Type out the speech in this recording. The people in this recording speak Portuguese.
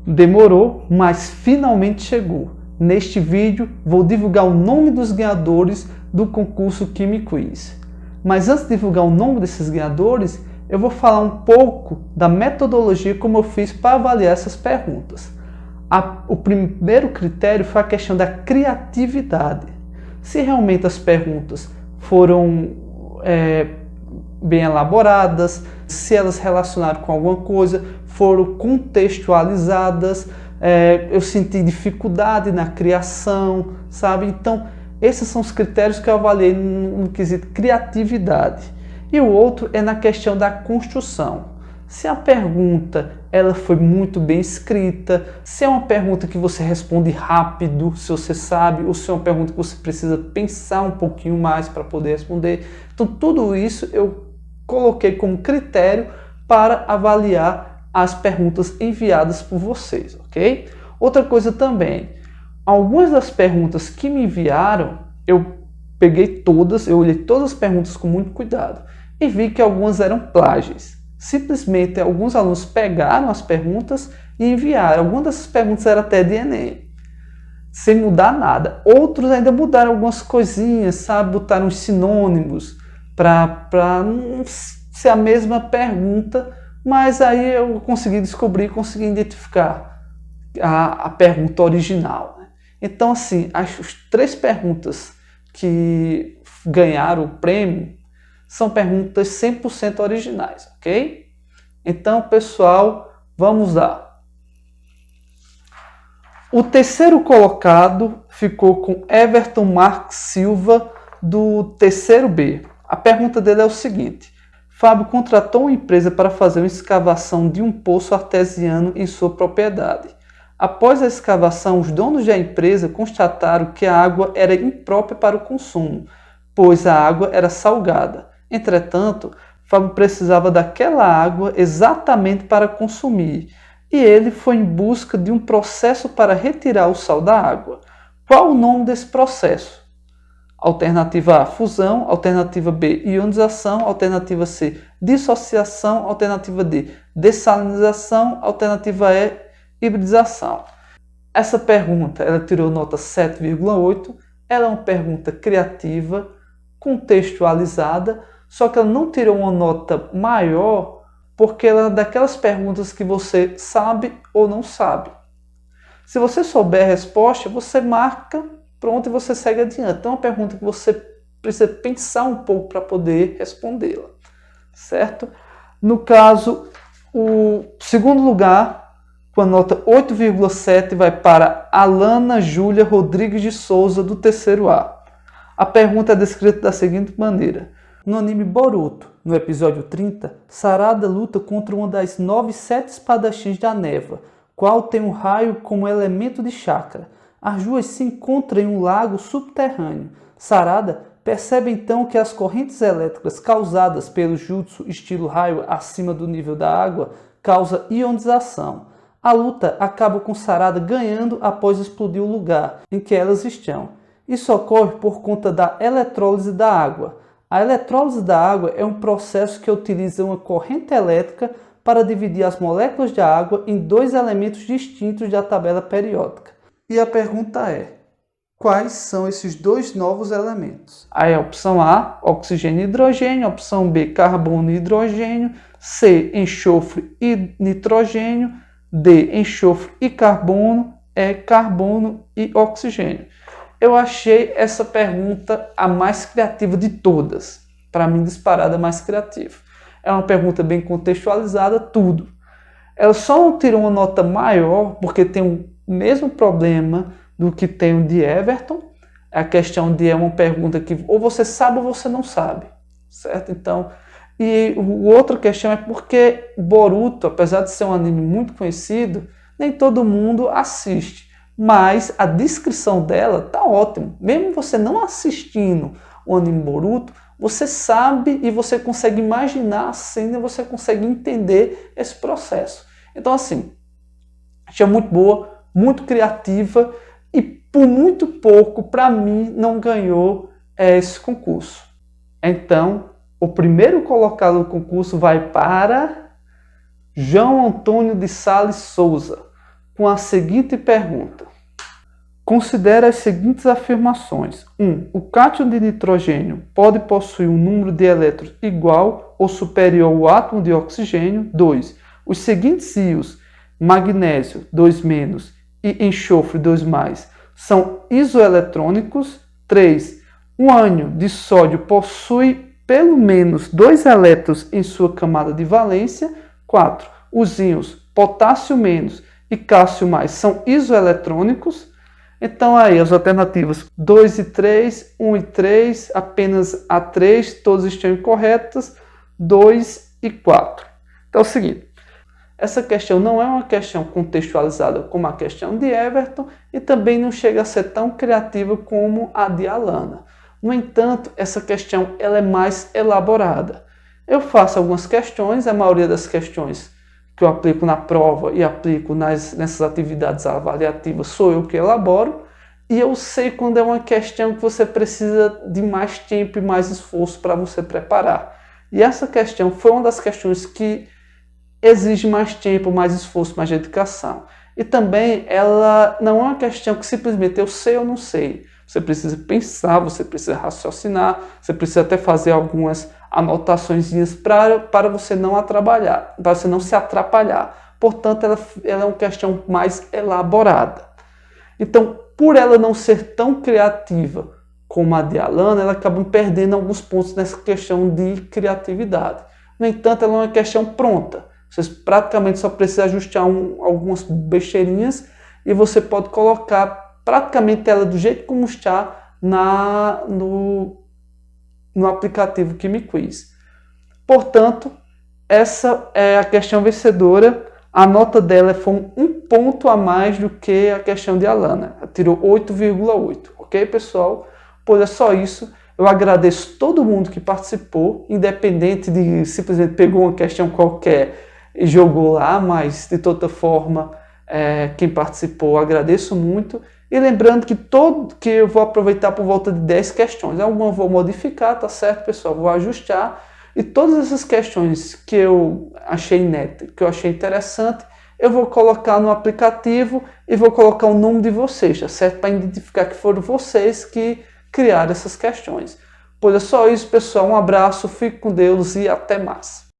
Demorou, mas finalmente chegou. Neste vídeo vou divulgar o nome dos ganhadores do concurso Kimi Quiz. Mas antes de divulgar o nome desses ganhadores, eu vou falar um pouco da metodologia como eu fiz para avaliar essas perguntas. O primeiro critério foi a questão da criatividade. Se realmente as perguntas foram bem elaboradas, se elas relacionaram com alguma coisa, foram contextualizadas, eu senti dificuldade na criação, sabe? Então, esses são os critérios que eu avaliei no quesito criatividade. E o outro é na questão da construção. Se a pergunta ela foi muito bem escrita, se é uma pergunta que você responde rápido, se você sabe, ou se é uma pergunta que você precisa pensar um pouquinho mais para poder responder. Então, tudo isso eu coloquei como critério para avaliar as perguntas enviadas por vocês, ok? Outra coisa também, algumas das perguntas que me enviaram, eu peguei todas, eu olhei todas as perguntas com muito cuidado e vi que algumas eram plágios. Simplesmente alguns alunos pegaram as perguntas e enviaram. Algumas dessas perguntas eram até de Enem, sem mudar nada. Outros ainda mudaram algumas coisinhas, sabe? Botaram os sinônimos para não ser a mesma pergunta, mas aí eu consegui descobrir, consegui identificar a pergunta original. Então, assim, as 3 perguntas que ganharam o prêmio são perguntas 100% originais, ok? Então, pessoal, vamos lá. O terceiro colocado ficou com Everton Marques Silva, do terceiro B. A pergunta dele é o seguinte: Fábio contratou uma empresa para fazer uma escavação de um poço artesiano em sua propriedade. Após a escavação, os donos da empresa constataram que a água era imprópria para o consumo, pois a água era salgada. Entretanto, Fábio precisava daquela água exatamente para consumir, e ele foi em busca de um processo para retirar o sal da água. Qual o nome desse processo? Alternativa A, fusão. Alternativa B, ionização. Alternativa C, dissociação. Alternativa D, dessalinização. Alternativa E, hibridização. Essa pergunta ela tirou nota 7,8. Ela é uma pergunta criativa, contextualizada, só que ela não tirou uma nota maior porque ela é daquelas perguntas que você sabe ou não sabe. Se você souber a resposta, você marca, pronto, e você segue adiante. Então é uma pergunta que você precisa pensar um pouco para poder respondê-la, certo? No caso, o segundo lugar, com a nota 8,7, vai para Alana Júlia Rodrigues de Souza, do terceiro A. A pergunta é descrita da seguinte maneira: no anime Boruto, no episódio 30, Sarada luta contra uma das 9 espadachins da névoa, qual tem um raio como elemento de chakra. As duas se encontram em um lago subterrâneo. Sarada percebe então que as correntes elétricas causadas pelo jutsu estilo raio acima do nível da água causam ionização. A luta acaba com Sarada ganhando após explodir o lugar em que elas estão. Isso ocorre por conta da eletrólise da água. A eletrólise da água é um processo que utiliza uma corrente elétrica para dividir as moléculas de água em 2 elementos distintos da tabela periódica. E a pergunta é: quais são esses 2 novos elementos? Aí a opção A, oxigênio e hidrogênio. A opção B, carbono e hidrogênio. C, enxofre e nitrogênio. D, enxofre e carbono. E, carbono e oxigênio. Eu achei essa pergunta a mais criativa de todas. Para mim, disparada, mais criativa. É uma pergunta bem contextualizada, tudo. Ela só não tirou uma nota maior porque tem o mesmo problema do que tem o de Everton. A questão de é uma pergunta que ou você sabe ou você não sabe, certo? Então, e outra questão é porque Boruto, apesar de ser um anime muito conhecido, nem todo mundo assiste. Mas a descrição dela tá ótima. Mesmo você não assistindo o anime Boruto, você sabe e você consegue imaginar a cena e você consegue entender esse processo. Então, assim, achei muito boa, muito criativa e por muito pouco, para mim, não ganhou esse concurso. Então, o primeiro colocado no concurso vai para João Antônio de Sales Souza, com a seguinte pergunta. Considere as seguintes afirmações. 1. O cátion de nitrogênio pode possuir um número de elétrons igual ou superior ao átomo de oxigênio. 2. Os seguintes íons, magnésio 2- e enxofre 2+, são isoeletrônicos. 3. Um ânion de sódio possui pelo menos 2 elétrons em sua camada de valência. 4. Os íons potássio- e cálcio+, são isoeletrônicos. Então aí as alternativas 2 e 3, 1 e 3, apenas a 3, todas estão incorretas, 2 e 4. Então é o seguinte, essa questão não é uma questão contextualizada como a questão de Everton e também não chega a ser tão criativa como a de Alana. No entanto, essa questão ela é mais elaborada. Eu faço algumas questões, a maioria das questões que eu aplico na prova e aplico nessas atividades avaliativas sou eu que elaboro, e eu sei quando é uma questão que você precisa de mais tempo e mais esforço para você preparar. E essa questão foi uma das questões que exige mais tempo, mais esforço, mais dedicação. E também ela não é uma questão que simplesmente eu sei ou não sei. Você precisa pensar, você precisa raciocinar, você precisa até fazer algumas anotaçõezinhas para você não atrapalhar, para você não se atrapalhar. Portanto, ela é uma questão mais elaborada. Então, por ela não ser tão criativa como a de Alana, ela acaba perdendo alguns pontos nessa questão de criatividade. No entanto, ela é uma questão pronta. Você praticamente só precisa ajustar algumas besteirinhas e você pode colocar praticamente ela do jeito como está no aplicativo QuimiQuiz. Portanto, essa é a questão vencedora. A nota dela foi um ponto a mais do que a questão de Alana. Ela tirou 8,8. Ok, pessoal? Pois é só isso. Eu agradeço todo mundo que participou, independente de simplesmente pegou uma questão qualquer e jogou lá, mas de toda forma, quem participou, agradeço muito. E lembrando que eu vou aproveitar por volta de 10 questões. Alguma eu vou modificar, tá certo, pessoal? Vou ajustar. E todas essas questões que eu achei inédita, que eu achei interessante, eu vou colocar no aplicativo e vou colocar o nome de vocês, tá certo? Para identificar que foram vocês que criaram essas questões. Pois é só isso, pessoal. Um abraço, fique com Deus e até mais.